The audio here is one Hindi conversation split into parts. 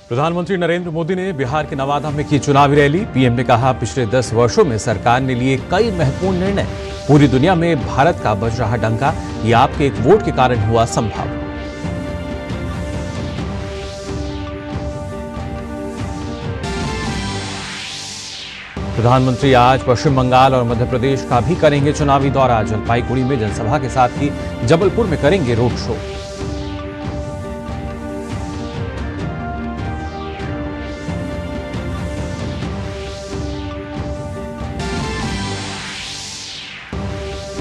प्रधानमंत्री नरेंद्र मोदी ने बिहार के नवादा में की चुनावी रैली। पीएम ने कहा, पिछले 10 वर्षों में सरकार ने लिए कई महत्वपूर्ण निर्णय। पूरी दुनिया में भारत का बज रहा डंका, ये आपके एक वोट के कारण हुआ संभव। प्रधानमंत्री आज पश्चिम बंगाल और मध्य प्रदेश का भी करेंगे चुनावी दौरा। जलपाईगुड़ी में जनसभा के साथ ही जबलपुर में करेंगे रोड शो।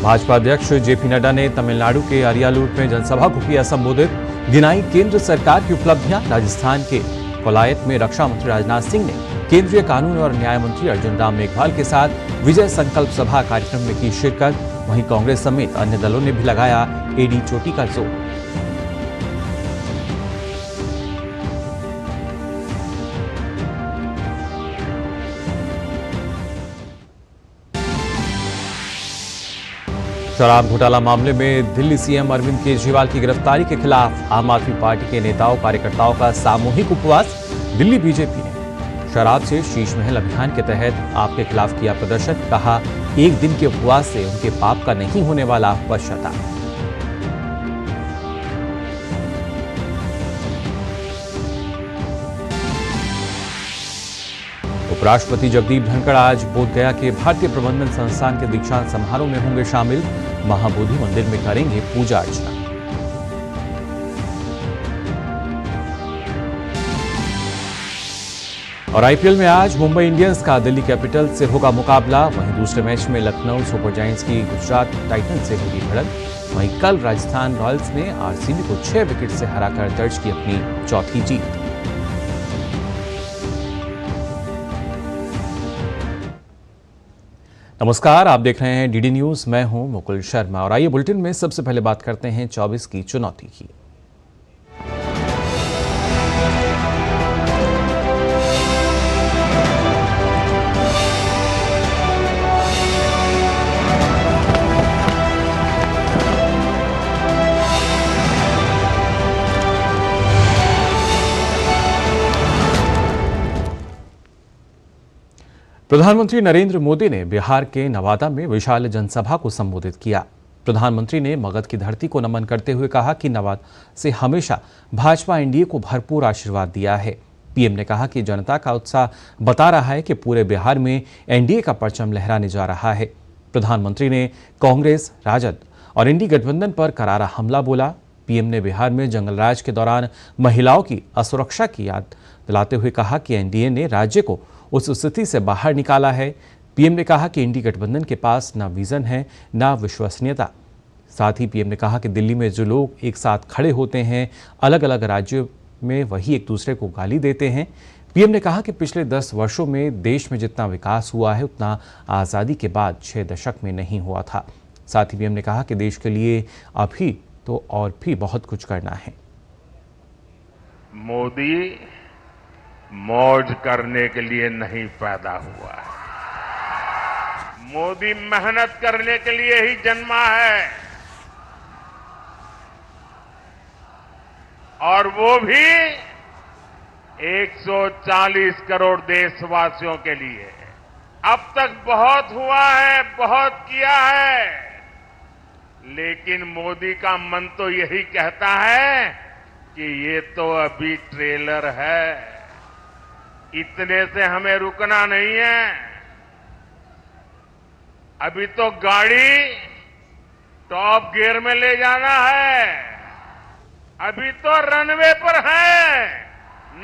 भाजपा अध्यक्ष जेपी नड्डा ने तमिलनाडु के अरियालूर में जनसभा को किया संबोधित। गिनाई केंद्र सरकार की उपलब्धियां। राजस्थान के कोलायत में रक्षा मंत्री राजनाथ सिंह ने केंद्रीय कानून और न्याय मंत्री अर्जुन राम मेघवाल के साथ विजय संकल्प सभा कार्यक्रम में की शिरकत। वहीं कांग्रेस समेत अन्य दलों ने भी लगाया एडी चोटी का जोर। शराब घोटाला मामले में दिल्ली सीएम अरविंद केजरीवाल की गिरफ्तारी के खिलाफ आम आदमी पार्टी के नेताओं कार्यकर्ताओं का सामूहिक उपवास। दिल्ली बीजेपी ने शराब से शीश महल अभियान के तहत आपके खिलाफ किया प्रदर्शन। कहा, एक दिन के उपवास से उनके पाप का नहीं होने वाला पश्चाताप। उपराष्ट्रपति जगदीप धनखड़ आज बोधगया के भारतीय प्रबंधन संस्थान के दीक्षांत समारोह में होंगे शामिल। महाबोधि मंदिर में करेंगे पूजा अर्चना। और आईपीएल में आज मुंबई इंडियंस का दिल्ली कैपिटल से होगा मुकाबला। वहीं दूसरे मैच में लखनऊ सुपर जायंट्स की गुजरात टाइटंस से होगी भिड़ंत। वहीं कल राजस्थान रॉयल्स ने आरसीबी को 6 विकेट से हराकर दर्ज की अपनी चौथी जीत। नमस्कार, आप देख रहे हैं डीडी न्यूज। मैं हूं मुकुल शर्मा और आइए बुलेटिन में सबसे पहले बात करते हैं 24 की चुनौती की। प्रधानमंत्री नरेंद्र मोदी ने बिहार के नवादा में विशाल जनसभा को संबोधित किया। प्रधानमंत्री ने मगध की धरती को नमन करते हुए कहा कि नवादा से हमेशा भाजपा एनडीए को भरपूर आशीर्वाद दिया है। पीएम ने कहा कि जनता का उत्साह बता रहा है कि पूरे बिहार में एनडीए का परचम लहराने जा रहा है। प्रधानमंत्री ने कांग्रेस, राजद और इंडी गठबंधन पर करारा हमला बोला। पीएम ने बिहार में जंगलराज के दौरान महिलाओं की असुरक्षा की याद दिलाते हुए कहा कि एनडीए ने राज्य को उस स्थिति से बाहर निकाला है। पीएम ने कहा कि इंडी गठबंधन के पास ना विजन है ना विश्वसनीयता। साथ ही पीएम ने कहा कि दिल्ली में जो लोग एक साथ खड़े होते हैं, अलग अलग राज्यों में वही एक दूसरे को गाली देते हैं। पीएम ने कहा कि पिछले 10 वर्षों में देश में जितना विकास हुआ है उतना आज़ादी के बाद 6 दशक में नहीं हुआ था। साथ ही पीएम ने कहा कि देश के लिए अभी तो और भी बहुत कुछ करना है। मोदी मौज करने के लिए नहीं पैदा हुआ है। मोदी मेहनत करने के लिए ही जन्मा है, और वो भी 140 करोड़ देशवासियों के लिए। अब तक बहुत हुआ है, बहुत किया है, लेकिन मोदी का मन तो यही कहता है कि ये तो अभी ट्रेलर है, इतने से हमें रुकना नहीं है। अभी तो गाड़ी टॉप गियर में ले जाना है, अभी तो रनवे पर है,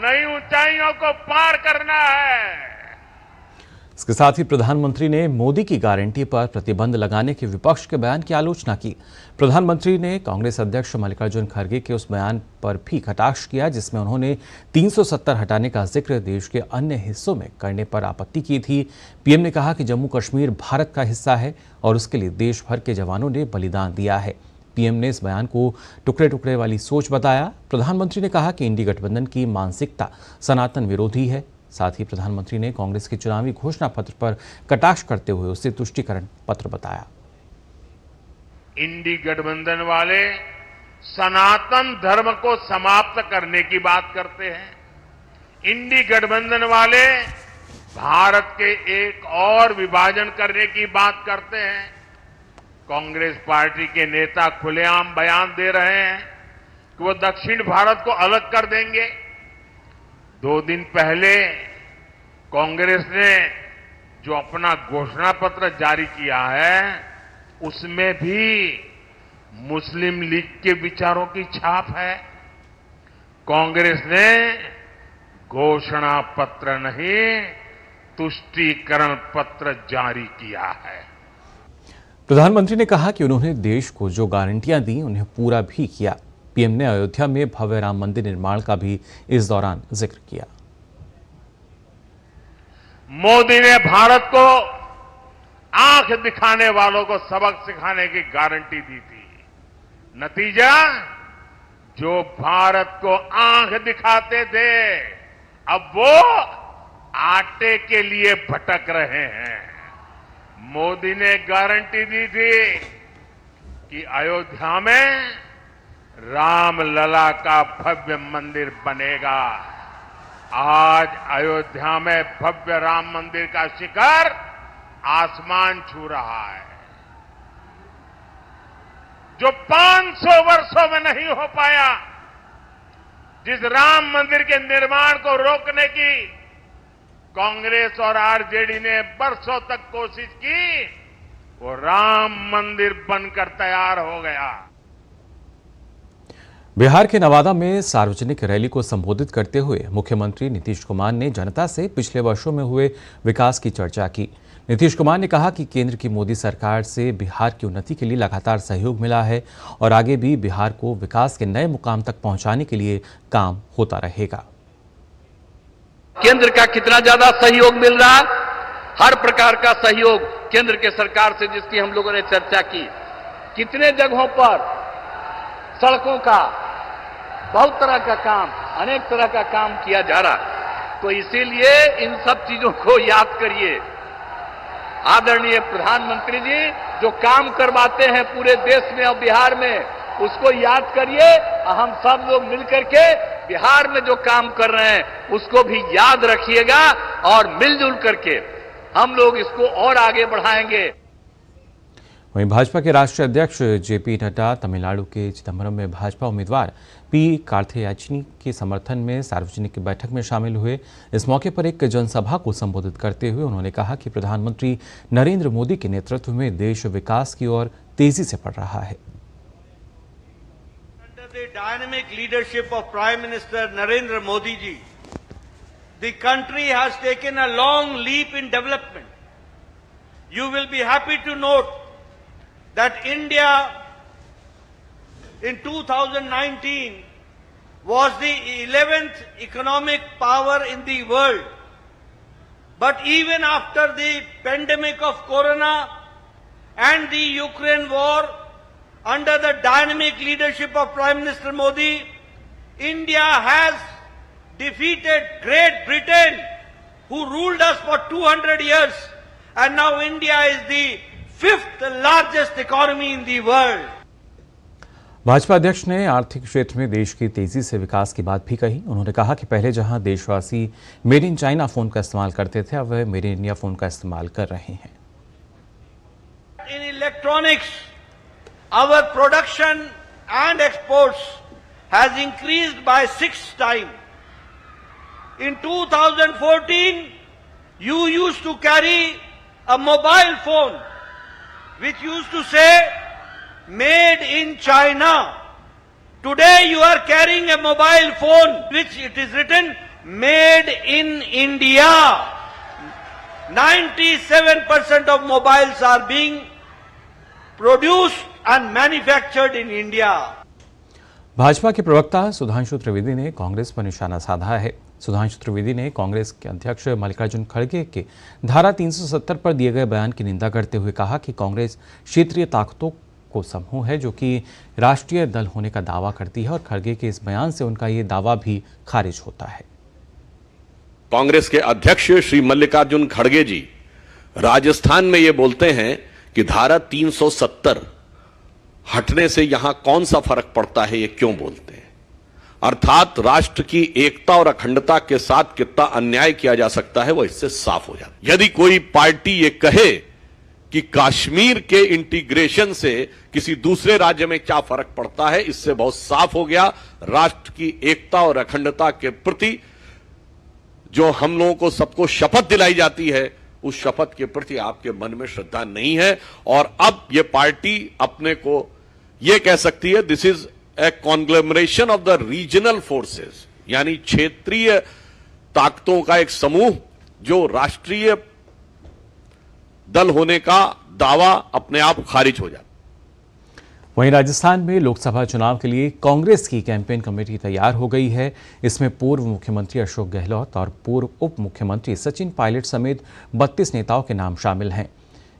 नई ऊंचाइयों को पार करना है। इसके साथ ही प्रधानमंत्री ने मोदी की गारंटी पर प्रतिबंध लगाने के विपक्ष के बयान की आलोचना की। प्रधानमंत्री ने कांग्रेस अध्यक्ष मल्लिकार्जुन खड़गे के उस बयान पर भी कटाक्ष किया जिसमें उन्होंने 370 हटाने का जिक्र देश के अन्य हिस्सों में करने पर आपत्ति की थी। पीएम ने कहा कि जम्मू कश्मीर भारत का हिस्सा है और उसके लिए देश भर के जवानों ने बलिदान दिया है। पीएम ने इस बयान को टुकड़े टुकड़े वाली सोच बताया। प्रधानमंत्री ने कहा कि इंडी गठबंधन की मानसिकता सनातन विरोधी है। साथ ही प्रधानमंत्री ने कांग्रेस के चुनावी घोषणा पत्र पर कटाक्ष करते हुए उसे तुष्टीकरण पत्र बताया। इंडी गठबंधन वाले सनातन धर्म को समाप्त करने की बात करते हैं। इंडी गठबंधन वाले भारत के एक और विभाजन करने की बात करते हैं। कांग्रेस पार्टी के नेता खुलेआम बयान दे रहे हैं कि वो दक्षिण भारत को अलग कर देंगे। 2 दिन पहले कांग्रेस ने जो अपना घोषणा पत्र जारी किया है उसमें भी मुस्लिम लीग के विचारों की छाप है। कांग्रेस ने घोषणा पत्र नहीं, तुष्टीकरण पत्र जारी किया है। प्रधानमंत्री ने कहा कि उन्होंने देश को जो गारंटियां दी उन्हें पूरा भी किया। पीएम ने अयोध्या में भव्य राम मंदिर निर्माण का भी इस दौरान जिक्र किया। मोदी ने भारत को आंख दिखाने वालों को सबक सिखाने की गारंटी दी थी। नतीजा, जो भारत को आंख दिखाते थे अब वो आटे के लिए भटक रहे हैं। मोदी ने गारंटी दी थी कि अयोध्या में रामलला का भव्य मंदिर बनेगा। आज अयोध्या में भव्य राम मंदिर का शिखर आसमान छू रहा है। जो 500 वर्षों में नहीं हो पाया, जिस राम मंदिर के निर्माण को रोकने की कांग्रेस और आरजेडी ने बरसों तक कोशिश की, वो राम मंदिर बनकर तैयार हो गया। बिहार के नवादा में सार्वजनिक रैली को संबोधित करते हुए मुख्यमंत्री नीतीश कुमार ने जनता से पिछले वर्षों में हुए विकास की चर्चा की। नीतीश कुमार ने कहा कि केंद्र की मोदी सरकार से बिहार की उन्नति के लिए लगातार सहयोग मिला है और आगे भी बिहार को विकास के नए मुकाम तक पहुंचाने के लिए काम होता रहेगा। केंद्र का कितना ज्यादा सहयोग मिल रहा, हर प्रकार का सहयोग केंद्र के सरकार से जिसकी हम लोगों ने चर्चा की। कितने जगहों पर सड़कों का बहुत तरह का काम, अनेक तरह का काम किया जा रहा। तो इसीलिए इन सब चीजों को याद करिए। आदरणीय प्रधानमंत्री जी जो काम करवाते हैं पूरे देश में और बिहार में, उसको याद करिए। हम सब लोग मिलकर के बिहार में जो काम कर रहे हैं उसको भी याद रखिएगा और मिलजुल करके हम लोग इसको और आगे बढ़ाएंगे। वहीं भाजपा के राष्ट्रीय अध्यक्ष जेपी नड्डा तमिलनाडु के चिदम्बरम में भाजपा उम्मीदवार पी कार्थियाचिनी के समर्थन में सार्वजनिक बैठक में शामिल हुए। इस मौके पर एक जनसभा को संबोधित करते हुए उन्होंने कहा कि प्रधानमंत्री नरेंद्र मोदी के नेतृत्व में देश विकास की ओर तेजी से बढ़ रहा है। Under the dynamic leadership of Prime Minister Narendra Modi ji, the country has taken a long leap in development. You will be happy to note that India in 2019 was the 11th economic power in the world. But even after the pandemic of Corona and the Ukraine war, under the dynamic leadership of Prime Minister Modi, India has defeated Great Britain, who ruled us for 200 years, and now India is the 5th largest economy in the world. Bhajpa अध्यक्ष ने आर्थिक क्षेत्र में देश की तेजी से विकास की बात भी कही। उन्होंने कहा कि पहले जहां देशवासी मेड इन चाइना फोन का इस्तेमाल करते थे, अब वह मेड इन इंडिया फोन का इस्तेमाल कर रहे हैं। In electronics, our production and exports has increased by 6 times. In 2014, you used to carry a mobile phone which used to say made in China. Today you are carrying a mobile phone which it is written made in India. 97% of mobiles are being produced and manufactured in India. Bhajpa के प्रवक्ता सुधांशु त्रिवेदी ने कांग्रेस पर निशाना साधा है। सुधांशु त्रिवेदी ने कांग्रेस के अध्यक्ष मल्लिकार्जुन खड़गे के धारा 370 पर दिए गए बयान की निंदा करते हुए कहा कि कांग्रेस क्षेत्रीय ताकतों को समूह है जो कि राष्ट्रीय दल होने का दावा करती है और खड़गे के इस बयान से उनका ये दावा भी खारिज होता है। कांग्रेस के अध्यक्ष श्री मल्लिकार्जुन खड़गे जी राजस्थान में ये बोलते हैं कि धारा 370 हटने से यहां कौन सा फर्क पड़ता है, ये क्यों बोलते हैं। अर्थात राष्ट्र की एकता और अखंडता के साथ कितना अन्याय किया जा सकता है वो इससे साफ हो जाता है। यदि कोई पार्टी ये कहे कि कश्मीर के इंटीग्रेशन से किसी दूसरे राज्य में क्या फर्क पड़ता है, इससे बहुत साफ हो गया राष्ट्र की एकता और अखंडता के प्रति जो हम लोगों को सबको शपथ दिलाई जाती है, उस शपथ के प्रति आपके मन में श्रद्धा नहीं है। और अब ये पार्टी अपने को ये कह सकती है this is a कॉन्ग्लोमरेशन of the regional forces, यानी क्षेत्रीय ताकतों का एक समूह जो राष्ट्रीय दल होने का दावा अपने आप खारिज हो जाता। वहीं राजस्थान में लोकसभा चुनाव के लिए कांग्रेस की कैंपेन कमेटी तैयार हो गई है। इसमें पूर्व मुख्यमंत्री अशोक गहलोत और पूर्व उप मुख्यमंत्री सचिन पायलट समेत 32 नेताओं के नाम शामिल हैं।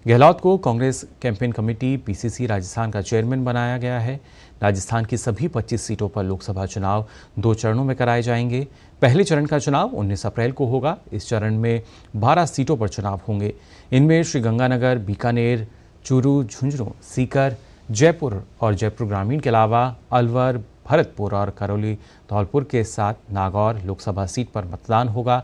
गहलोत को Congress campaign committee PCC Rajasthan का चेयरमैन बनाया गया है। राजस्थान की सभी 25 सीटों पर लोकसभा चुनाव 2 चरणों में कराए जाएंगे। पहले चरण का चुनाव 19 अप्रैल को होगा। इस चरण में 12 सीटों पर चुनाव होंगे। इनमें श्रीगंगानगर, बीकानेर, चूरू, झुंझुनू, सीकर, जयपुर और जयपुर ग्रामीण के अलावा अलवर, भरतपुर और करौली धौलपुर के साथ नागौर लोकसभा सीट पर मतदान होगा।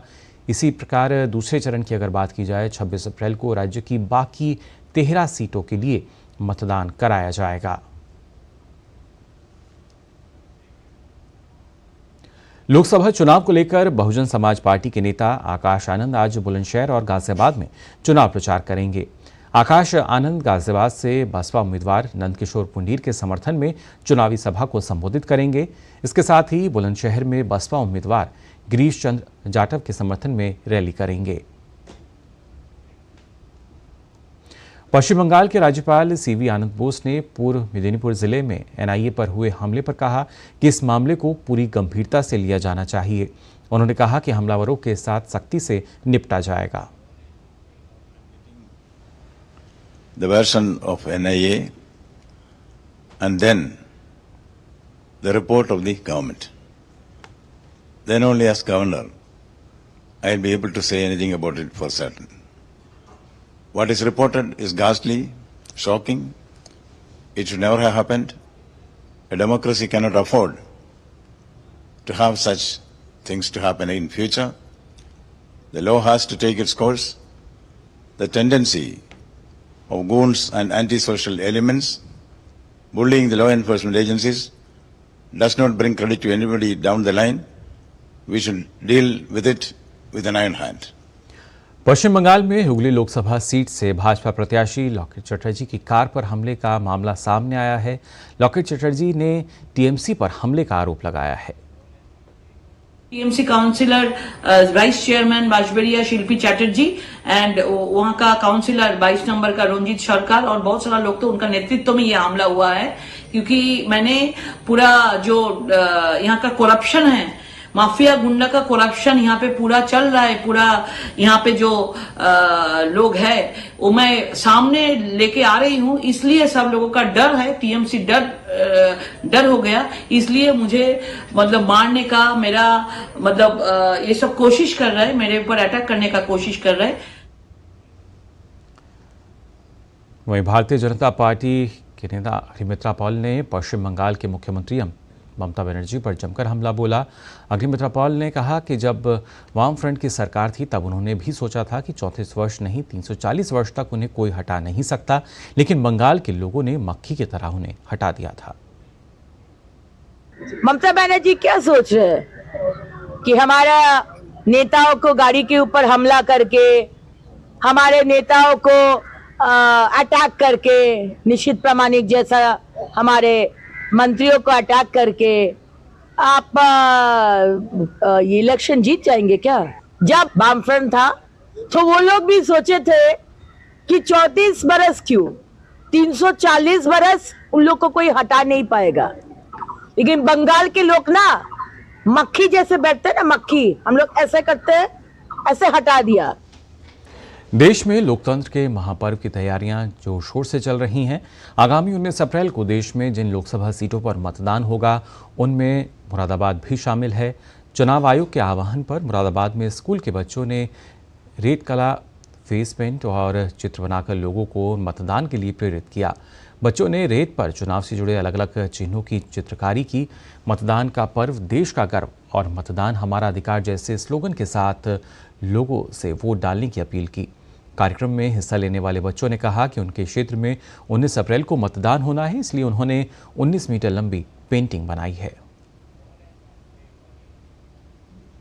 इसी प्रकार दूसरे चरण की अगर बात की जाए 26 अप्रैल को राज्य की बाकी 13 सीटों के लिए मतदान कराया जाएगा। लोकसभा चुनाव को लेकर बहुजन समाज पार्टी के नेता आकाश आनंद आज बुलंदशहर और गाजियाबाद में चुनाव प्रचार करेंगे। आकाश आनंद गाजियाबाद से बसपा उम्मीदवार नंदकिशोर पुंडीर के समर्थन में चुनावी सभा को संबोधित करेंगे। इसके साथ ही बुलंदशहर में बसपा उम्मीदवार गिरीश चंद्र जाटव के समर्थन में रैली करेंगे। पश्चिम बंगाल के राज्यपाल सीवी आनंद बोस ने पूर्व मेदिनीपुर जिले में एनआईए पर हुए हमले पर कहा कि इस मामले को पूरी गंभीरता से लिया जाना चाहिए। उन्होंने कहा कि हमलावरों के साथ सख्ती से निपटा जाएगा। The version of NIA and then the report of the government. Then only as governor I'll be able to say anything about it for certain. What is reported is ghastly, shocking. It should never have happened. A democracy cannot afford to have such things to happen in future. The law has to take its course. The tendency of goons and antisocial elements bullying the law enforcement agencies does not bring credit to anybody down the line. We should deal with it with an iron hand. पश्चिम बंगाल में हुगली लोकसभा सीट से भाजपा प्रत्याशी लॉकेट चटर्जी की कार पर हमले का मामला सामने आया है। लॉकेट चटर्जी ने टीएमसी पर हमले का आरोप लगाया है। TMC councillor vice chairman Bajberia Shilpi Chatterjee and वहां का काउंसिलर 22 नंबर का रंजीत सरकार और बहुत सारा लोग, तो उनका नेतृत्व में ये हमला हुआ है। क्योंकि मैंने पूरा जो यहाँ का करप्शन है, माफिया गुंडा का करप्शन यहाँ पे पूरा चल रहा है, पूरा यहाँ पे जो लोग है वो मैं सामने लेके आ रही हूँ। इसलिए सब लोगों का डर है, टीएमसी डर हो गया। इसलिए मुझे मतलब मारने का मेरा मतलब ये सब कोशिश कर रहा है, मेरे ऊपर अटैक करने का कोशिश कर रहा है। वहीं भारतीय जनता पार्टी के नेता अग्निमित्रा पॉल ने पश्चिम बंगाल के मुख्यमंत्री ममता बनर्जी पर जमकर हमला बोला। अग्निमित्रा पॉल ने कहा कि जब वाम फ्रंट की सरकार थी तब उन्होंने भी सोचा था कि 34 वर्ष नहीं 340 वर्ष तक उन्हें कोई हटा नहीं सकता, लेकिन बंगाल के लोगों ने मक्खी की तरह उन्हें हटा दिया था। ममता बनर्जी क्या सोच रहे हैं कि हमारा नेताओं को गाड़ी के ऊपर हमला करके, हमारे नेताओं को अटैक करके, निश्चित प्रामाणिक जैसा हमारे मंत्रियों को अटैक करके आप ये इलेक्शन जीत जाएंगे क्या? जब वामफ्रंट था तो वो लोग भी सोचे थे कि 34 बरस क्यों, 340 बरस उन लोग को कोई हटा नहीं पाएगा। लेकिन बंगाल के लोग ना मक्खी जैसे बैठते हैं ना, मक्खी, हम लोग ऐसे करते हैं, ऐसे हटा दिया। देश में लोकतंत्र के महापर्व की तैयारियां जोर शोर से चल रही हैं। आगामी 19 अप्रैल को देश में जिन लोकसभा सीटों पर मतदान होगा उनमें मुरादाबाद भी शामिल है। चुनाव आयोग के आह्वान पर मुरादाबाद में स्कूल के बच्चों ने रेत कला, फेस पेंट और चित्र बनाकर लोगों को मतदान के लिए प्रेरित किया। बच्चों ने रेत पर चुनाव से जुड़े अलग अलग चिन्हों की चित्रकारी की। मतदान का पर्व, देश का गर्व और मतदान हमारा अधिकार जैसे स्लोगन के साथ लोगों से वोट डालने की अपील की। कार्यक्रम में हिस्सा लेने वाले बच्चों ने कहा कि उनके क्षेत्र में 19 अप्रैल को मतदान होना है, इसलिए उन्होंने 19 मीटर लंबी पेंटिंग बनाई है।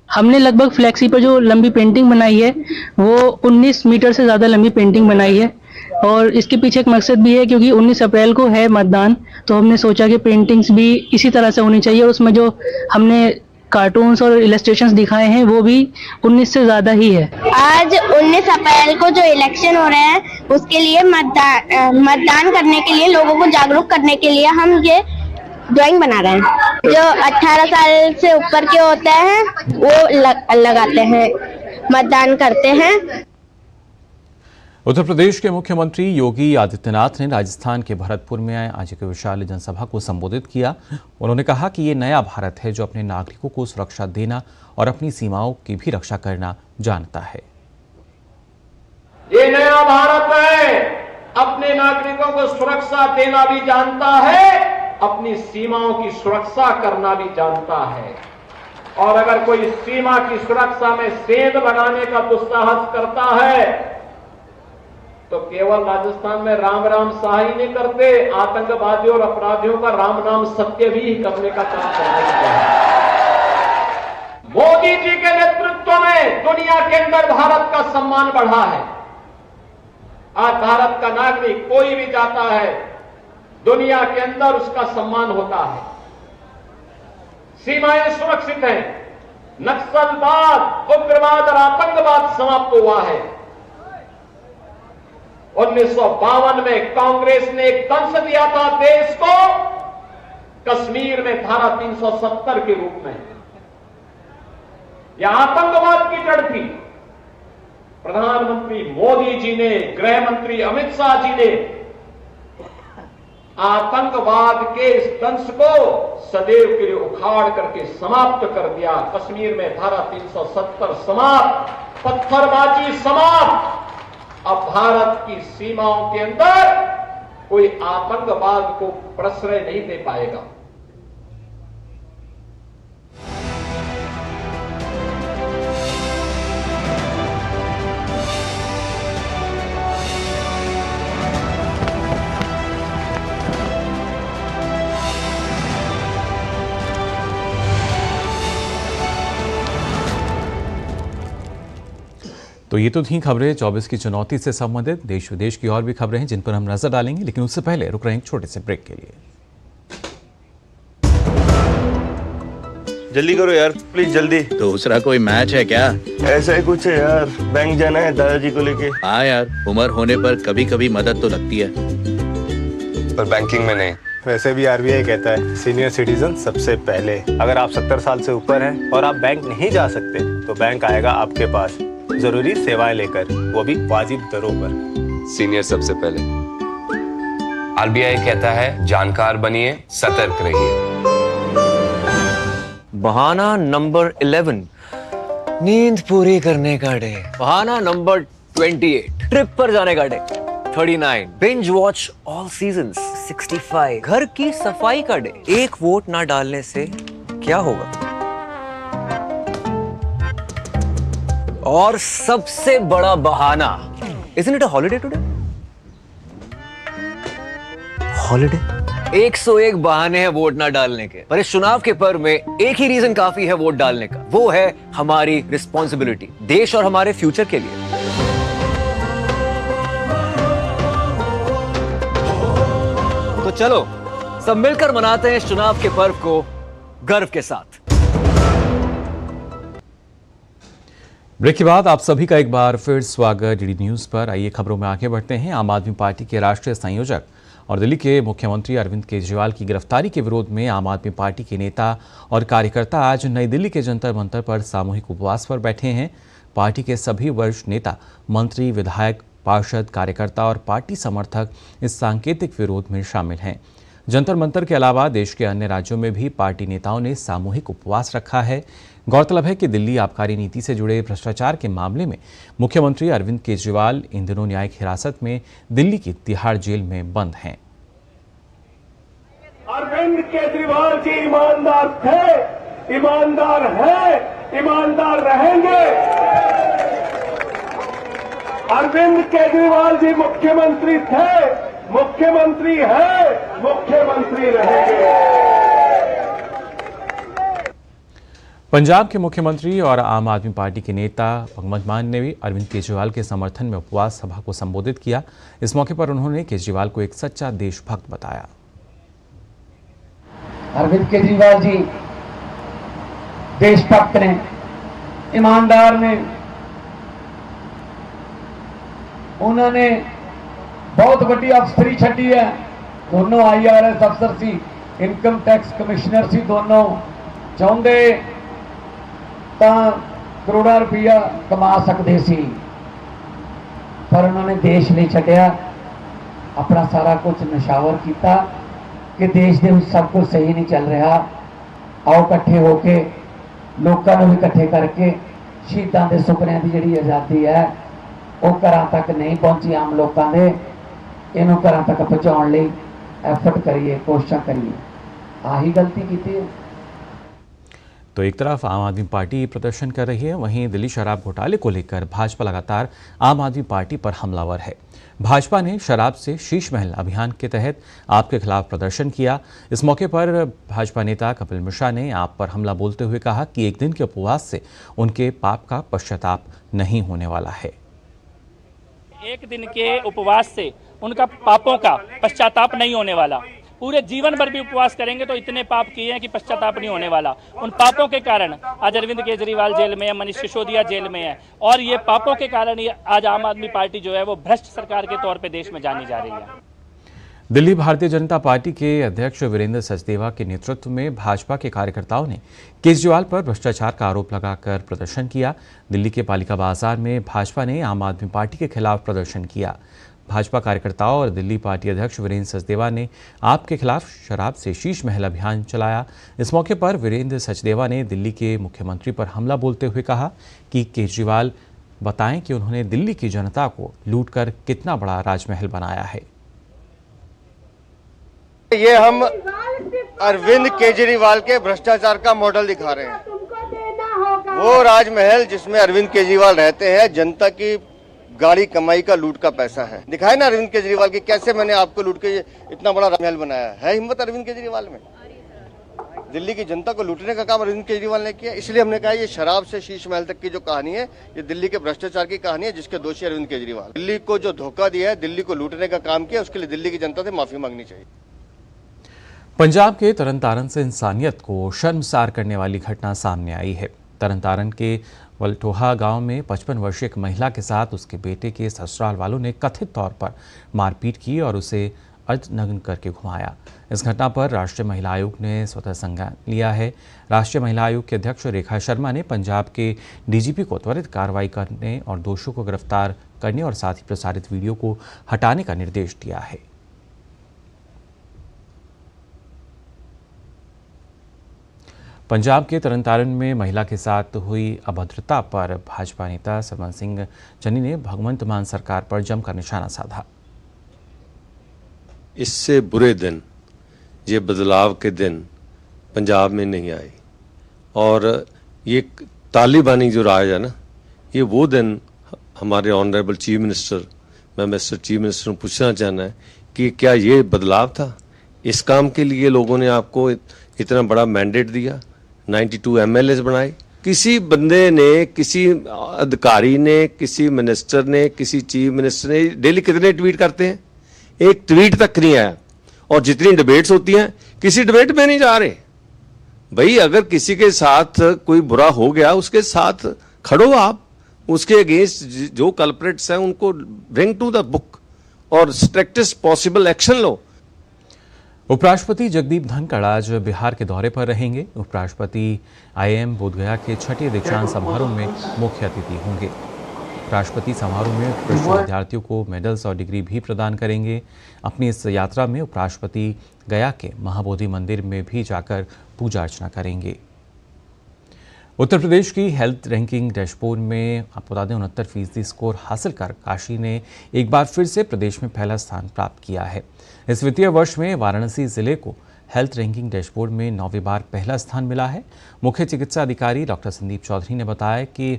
हमने लगभग फ्लैक्सी पर जो लंबी पेंटिंग बनाई है वो 19 मीटर से ज़्यादा लंबी पेंटिंग बनाई है और इसके पीछे एक मकसद भी है, क्योंकि 19 अप्रैल को है मतदान, तो हमने सोचा कि पेंटिंग्स भी इसी तरह से होनी चाहिए और उसमें जो हमने कार्टून्स और इलस्ट्रेशंस दिखाए हैं वो भी 19 से ज़्यादा ही है। आज 19 अप्रैल को जो इलेक्शन हो रहे हैं उसके लिए मतदान करने के लिए, लोगों को जागरूक करने के लिए हम ये ड्राइंग बना रहे हैं। जो 18 साल से ऊपर के होते हैं वो लगाते हैं, मतदान करते हैं। उत्तर प्रदेश के मुख्यमंत्री योगी आदित्यनाथ ने राजस्थान के भरतपुर में आज एक विशाल जनसभा को संबोधित किया। उन्होंने कहा कि ये नया भारत है जो अपने नागरिकों को सुरक्षा देना और अपनी सीमाओं की भी रक्षा करना जानता है। ये नया भारत है, अपने नागरिकों को सुरक्षा देना भी जानता है, अपनी सीमाओं की सुरक्षा करना भी जानता है। और अगर कोई सीमा की सुरक्षा में सेंध लगाने का दुस्साहस करता है तो केवल राजस्थान में राम राम शाही नहीं करते, आतंकवादियों और अपराधियों का राम नाम सत्य भी करने का काम करने का है। मोदी जी के नेतृत्व में दुनिया के अंदर भारत का सम्मान बढ़ा है। आज भारत का नागरिक कोई भी जाता है, दुनिया के अंदर उसका सम्मान होता है। सीमाएं सुरक्षित हैं, नक्सलवाद, उग्रवाद और आतंकवाद समाप्त हुआ है। 1952 में कांग्रेस ने एक दंश दिया था देश को कश्मीर में धारा 370 के रूप में। यह आतंकवाद की जड़ थी। प्रधानमंत्री मोदी जी ने, गृह मंत्री अमित शाह जी ने आतंकवाद के इस दंश को सदैव के लिए उखाड़ करके समाप्त कर दिया। कश्मीर में धारा 370 समाप्त, पत्थरबाजी समाप्त। अब भारत की सीमाओं के अंदर कोई आतंकवाद को प्रश्रय नहीं दे पाएगा। तो ये तो थी खबरें 24 की चुनौती से संबंधित। देश विदेश की और भी खबरें हैं जिन पर हम नजर डालेंगे, लेकिन उससे पहले रुक रहे हैं एक छोटे से ब्रेक के लिए। जल्दी करो यार, प्लीज जल्दी। दूसरा कोई मैच है क्या? ऐसा ही कुछ है यार, बैंक जाना है दादाजी को लेके। हाँ यार, उम्र होने पर कभी कभी मदद तो लगती है, पर बैंकिंग में नहीं। वैसे भी आरबीआई कहता है सीनियर सिटीजन सबसे पहले। अगर आप 70 साल से ऊपर हैं और आप बैंक नहीं जा सकते तो बैंक आएगा आपके पास जरूरी सेवाएं लेकर, वो भी वाजिब दरों पर। सीनियर सबसे पहले। आरबीआई कहता है जानकार बनिए, सतर्क रहिए। बहाना नंबर 11, नींद पूरी करने का डे। बहाना नंबर 28, ट्रिप पर जाने का day. 39, binge watch all seasons. 65, घर की सफाई का डे। एक वोट ना डालने से क्या होगा? और सबसे बड़ा बहाना, isn't it a holiday today? Holiday? 101 बहाने हैं वोट ना डालने के, पर इस चुनाव के पर्व में एक ही रीजन काफी है वोट डालने का। वो है हमारी रिस्पॉन्सिबिलिटी, देश और हमारे फ्यूचर के लिए। तो चलो सब मिलकर मनाते हैं इस चुनाव के पर्व को गर्व के साथ। ब्रेक के बाद आप सभी का एक बार फिर स्वागत डीडी न्यूज पर। आइए खबरों में आगे बढ़ते हैं। आम आदमी पार्टी के राष्ट्रीय संयोजक और दिल्ली के मुख्यमंत्री अरविंद केजरीवाल की गिरफ्तारी के विरोध में आम आदमी पार्टी के नेता और कार्यकर्ता आज नई दिल्ली के जंतर मंतर पर सामूहिक उपवास पर बैठे हैं। पार्टी के सभी वरिष्ठ नेता, मंत्री, विधायक, पार्षद, कार्यकर्ता और पार्टी समर्थक इस सांकेतिक विरोध में शामिल हैं। जंतर मंतर के अलावा देश के अन्य राज्यों में भी पार्टी नेताओं ने सामूहिक उपवास रखा है। गौरतलब है कि दिल्ली आबकारी नीति से जुड़े भ्रष्टाचार के मामले में मुख्यमंत्री अरविंद केजरीवाल इन दिनों न्यायिक हिरासत में दिल्ली की तिहाड़ जेल में बंद हैं। केजरीवाल जी ईमानदार थे, ईमानदार हैं, ईमानदार रहेंगे। अरविंद केजरीवाल जी मुख्यमंत्री थे, मुख्यमंत्री हैं, मुख्यमंत्री रहेंगे। पंजाब के मुख्यमंत्री और आम आदमी पार्टी के नेता भगवंत मान ने भी अरविंद केजरीवाल के समर्थन में उपवास सभा को संबोधित किया। इस मौके पर उन्होंने केजरीवाल को एक सच्चा देशभक्त बताया। अरविंद केजरीवाल जी देशभक्त ने, ईमानदार ने, उन्होंने बहुत बड़ी अफसरी छड़ी है। दोनों IRS अफसर सी, इनकम टैक्स कमिश्नर सी, दोनों चाहते करोड़ा रुपया कमा सकते सी, पर उन्होंने देश नहीं छड्या। अपना सारा कुछ नशावर किया कि देश दे सब कुछ सही नहीं चल रहा, आओ इकट्ठे होके लोगों को भी इकट्ठे करके शहीदों के सुपनों की जी आज़ादी है वो घरों तक नहीं पहुंची। आम लोगों के इनू घरों तक पहुँचाने लिए एफर्ट करिए, कोशिश करिए। आही गलती की है। तो एक तरफ आम आदमी पार्टी प्रदर्शन कर रही है, वहीं दिल्ली शराब घोटाले को लेकर भाजपा लगातार आम आदमी पार्टी पर हमलावर है। भाजपा ने शराब से शीश महल अभियान के तहत आप के खिलाफ प्रदर्शन किया। इस मौके पर भाजपा नेता कपिल मिश्रा ने आप पर हमला बोलते हुए कहा कि एक दिन के उपवास से उनके पाप का पश्चाताप नहीं होने वाला है। एक दिन के उपवास से उनका पापों का पश्चाताप नहीं होने वाला। पूरे जीवन भर भी उपवास करेंगे तो इतने पाप किए हैं कि पश्चाताप नहीं होने वाला। उन पापों के कारण आज अरविंद केजरीवाल जेल में है, मनीष सिसोदिया जेल में है, और ये पापों के कारण ही आज आम आदमी पार्टी जो है वो भ्रष्ट सरकार के तौर पे देश में जानी जा रही है। दिल्ली भारतीय जनता पार्टी के अध्यक्ष वीरेंद्र सचदेवा के नेतृत्व में भाजपा के कार्यकर्ताओं ने केजरीवाल पर भ्रष्टाचार का आरोप लगाकर प्रदर्शन किया। दिल्ली के पालिका बाजार में भाजपा ने आम आदमी पार्टी के खिलाफ प्रदर्शन किया। भाजपा कार्यकर्ताओं और दिल्ली पार्टी अध्यक्ष वीरेंद्र सचदेवा ने आपके खिलाफ शराब से शीश महल अभियान चलाया। इस मौके पर वीरेंद्र सचदेवा ने दिल्ली के मुख्यमंत्री पर हमला बोलते हुए कहा कि केजरीवाल बताएं कि उन्होंने दिल्ली की जनता को लूटकर कितना बड़ा राजमहल बनाया है। ये हम अरविंद केजरीवाल के भ्रष्टाचार का मॉडल दिखा रहे हैं। वो राजमहल जिसमें अरविंद केजरीवाल रहते हैं, जनता की गाड़ी कमाई का लूट का पैसा है। दिखाए ना अरविंद केजरीवाल की कैसे मैंने आपको लूट के इतना बड़ा राजमहल बनाया है। हिम्मत अरविंद केजरीवाल में। दिल्ली की जनता को लूटने का काम अरविंद केजरीवाल ने किया। इसलिए हमने कहा ये शराब से शीश महल तक की जो कहानी है, ये दिल्ली के भ्रष्टाचार की कहानी है, जिसके दोषी अरविंद केजरीवाल। दिल्ली को जो धोखा दिया है, दिल्ली को लूटने का काम किया, उसके लिए दिल्ली की जनता से माफी मांगनी चाहिए। पंजाब के तरनतारन से इंसानियत को शर्मसार करने वाली घटना सामने आई है। तरनतारन के वलटोहा गांव में 55 वर्षीय एक महिला के साथ उसके बेटे के ससुराल वालों ने कथित तौर पर मारपीट की और उसे अर्धनग्न करके घुमाया। इस घटना पर राष्ट्रीय महिला आयोग ने स्वतः संज्ञान लिया है। राष्ट्रीय महिला आयोग के अध्यक्ष रेखा शर्मा ने पंजाब के DGP को त्वरित कार्रवाई करने और दोषियों को गिरफ्तार करने और साथ ही प्रसारित वीडियो को हटाने का निर्देश दिया है। पंजाब के तरनतारन में महिला के साथ हुई अभद्रता पर भाजपा नेता सरमन सिंह चन्नी ने भगवंत मान सरकार पर जमकर निशाना साधा। इससे बुरे दिन, ये बदलाव के दिन पंजाब में नहीं आए, और ये तालिबानी जो राज है ना, ये वो दिन हमारे ऑनरेबल चीफ मिनिस्टर, मैं मिस्टर चीफ मिनिस्टर को पूछना चाहना है कि क्या ये बदलाव था? इस काम के लिए लोगों ने आपको इतना बड़ा मैंडेट दिया, 92 MLAs बनाए। किसी बंदे ने, किसी अधिकारी ने, किसी मिनिस्टर ने, किसी चीफ मिनिस्टर ने डेली कितने ट्वीट करते हैं? एक ट्वीट तक नहीं आया। और जितनी डिबेट्स होती हैं, किसी डिबेट में नहीं जा रहे। भाई अगर किसी के साथ कोई बुरा हो गया, उसके साथ खड़ो आप, उसके अगेंस्ट जो कल्प्रिट्स हैं उनको ब्रिंग टू द बुक और स्ट्रिक्टेस्ट पॉसिबल एक्शन लो। उपराष्ट्रपति जगदीप धनखड़ आज बिहार के दौरे पर रहेंगे। उपराष्ट्रपति IIM बोधगया के छठे दीक्षांत समारोह में मुख्य अतिथि होंगे। राष्ट्रपति समारोह में उत्कृष्ट विद्यार्थियों को मेडल्स और डिग्री भी प्रदान करेंगे। अपनी इस यात्रा में उपराष्ट्रपति गया के महाबोधि मंदिर में भी जाकर पूजा अर्चना करेंगे। उत्तर प्रदेश की हेल्थ रैंकिंग डैशबोर्ड में आपको बता दें 69% स्कोर हासिल कर काशी ने एक बार फिर से प्रदेश में पहला स्थान प्राप्त किया है। इस वित्तीय वर्ष में वाराणसी जिले को हेल्थ रैंकिंग डैशबोर्ड में 9वीं बार पहला स्थान मिला है। मुख्य चिकित्सा अधिकारी डॉक्टर संदीप चौधरी ने बताया कि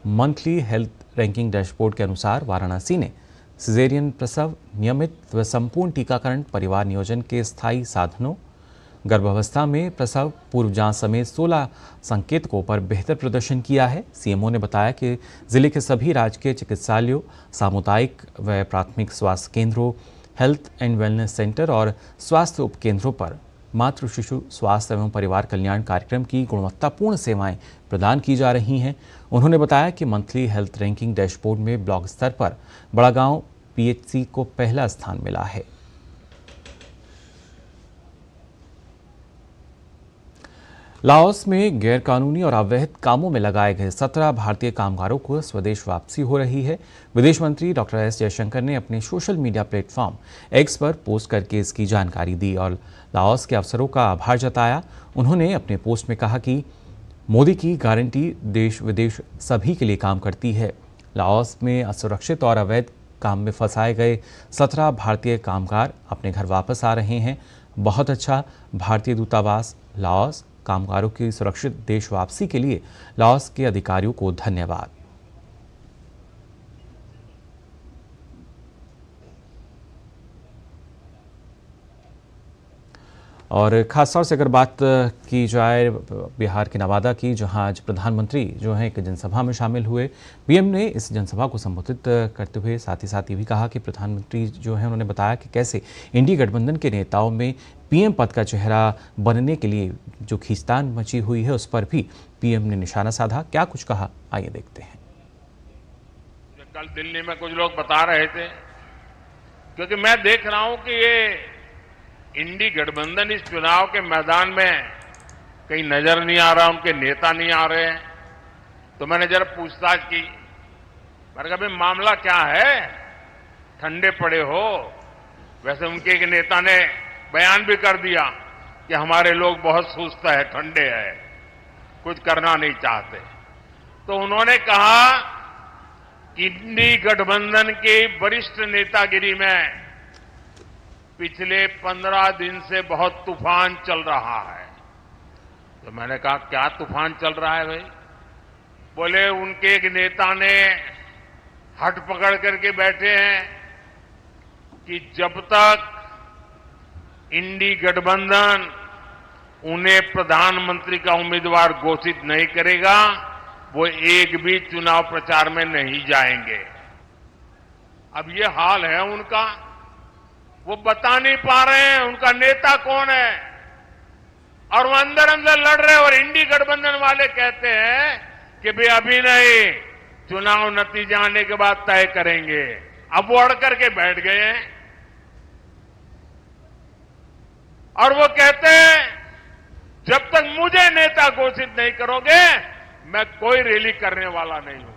मंथली हेल्थ रैंकिंग डैशबोर्ड के अनुसार वाराणसी ने सिजेरियन प्रसव, नियमित व संपूर्ण टीकाकरण, परिवार नियोजन के स्थायी साधनों, गर्भावस्था में प्रसव, पूर्व जांच समेत 16 संकेतकों पर बेहतर प्रदर्शन किया है। सीएमओ ने बताया कि जिले के सभी राजकीय चिकित्सालयों, सामुदायिक व प्राथमिक स्वास्थ्य केंद्रों, हेल्थ एंड वेलनेस सेंटर और स्वास्थ्य उपकेंद्रों पर मातृ शिशु स्वास्थ्य एवं परिवार कल्याण कार्यक्रम की गुणवत्तापूर्ण सेवाएं प्रदान की जा रही हैं। उन्होंने बताया कि मंथली हेल्थ रैंकिंग डैशबोर्ड में ब्लॉक स्तर पर बड़ागांव पीएचसी को पहला स्थान मिला है। लाओस में गैरकानूनी और अवैध कामों में लगाए गए 17 भारतीय कामगारों को स्वदेश वापसी हो रही है। विदेश मंत्री डॉक्टर एस जयशंकर ने अपने सोशल मीडिया प्लेटफॉर्म एक्स पर पोस्ट करके इसकी जानकारी दी और लाओस के अफसरों का आभार जताया। उन्होंने अपने पोस्ट में कहा कि मोदी की गारंटी देश विदेश सभी के लिए काम करती है। लाओस में असुरक्षित और अवैध काम में फंसाए गए 17 भारतीय कामगार अपने घर वापस आ रहे हैं। बहुत अच्छा। भारतीय दूतावास लाओस कामगारों की सुरक्षित देश वापसी के लिए लाओस के अधिकारियों को धन्यवाद। और खासतौर से अगर बात की जाए बिहार के नवादा की, जहां आज प्रधानमंत्री जो हैं एक जनसभा में शामिल हुए। पीएम ने इस जनसभा को संबोधित करते हुए साथ ही ये भी कहा कि प्रधानमंत्री जो हैं उन्होंने बताया कि कैसे इंडी गठबंधन के नेताओं में पीएम पद का चेहरा बनने के लिए जो खींचतान मची हुई है उस पर भी पीएम ने निशाना साधा। क्या कुछ कहा, आइए देखते हैं। कल दिल्ली में कुछ लोग बता रहे थे, क्योंकि मैं देख रहा हूं कि ये इंडी गठबंधन इस चुनाव के मैदान में कहीं नजर नहीं आ रहा, उनके नेता नहीं आ रहे हैं। तो मैंने जरा पूछताछ की, मैंने कहा भाई मामला क्या है, ठंडे पड़े हो। वैसे उनके एक नेता ने बयान भी कर दिया कि हमारे लोग बहुत सुस्त है, ठंडे है, कुछ करना नहीं चाहते। तो उन्होंने कहा कि इंडी गठबंधन की वरिष्ठ नेतागिरी में पिछले 15 दिन से बहुत तूफान चल रहा है। तो मैंने कहा क्या तूफान चल रहा है भाई? बोले उनके एक नेता ने हट पकड़ करके बैठे हैं कि जब तक इंडी गठबंधन उन्हें प्रधानमंत्री का उम्मीदवार घोषित नहीं करेगा, वो एक भी चुनाव प्रचार में नहीं जाएंगे। अब ये हाल है उनका, वो बता नहीं पा रहे हैं उनका नेता कौन है, और वो अंदर अंदर लड़ रहे हैं। और इंडी गठबंधन वाले कहते हैं कि भाई अभी नहीं, चुनाव नतीजे आने के बाद तय करेंगे। अब वो अड़ करके बैठ गए हैं और वो कहते हैं जब तक मुझे नेता घोषित नहीं करोगे मैं कोई रैली करने वाला नहीं हूं।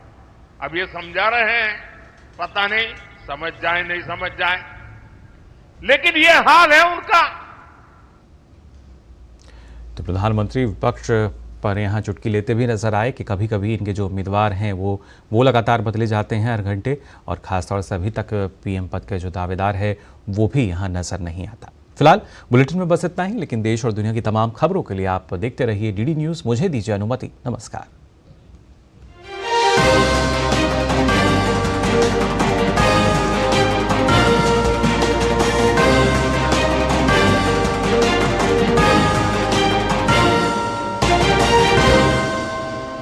अब ये समझा रहे हैं, पता नहीं समझ जाए नहीं समझ जाए, लेकिन ये हाल है उनका। तो प्रधानमंत्री विपक्ष पर यहाँ चुटकी लेते भी नजर आए कि कभी कभी इनके जो उम्मीदवार हैं वो लगातार बदले जाते हैं हर घंटे, और खासतौर से अभी तक पीएम पद के जो दावेदार है वो भी यहाँ नजर नहीं आता। फिलहाल बुलेटिन में बस इतना ही, लेकिन देश और दुनिया की तमाम खबरों के लिए आप देखते रहिए डीडी न्यूज़। मुझे दीजिए अनुमति, नमस्कार।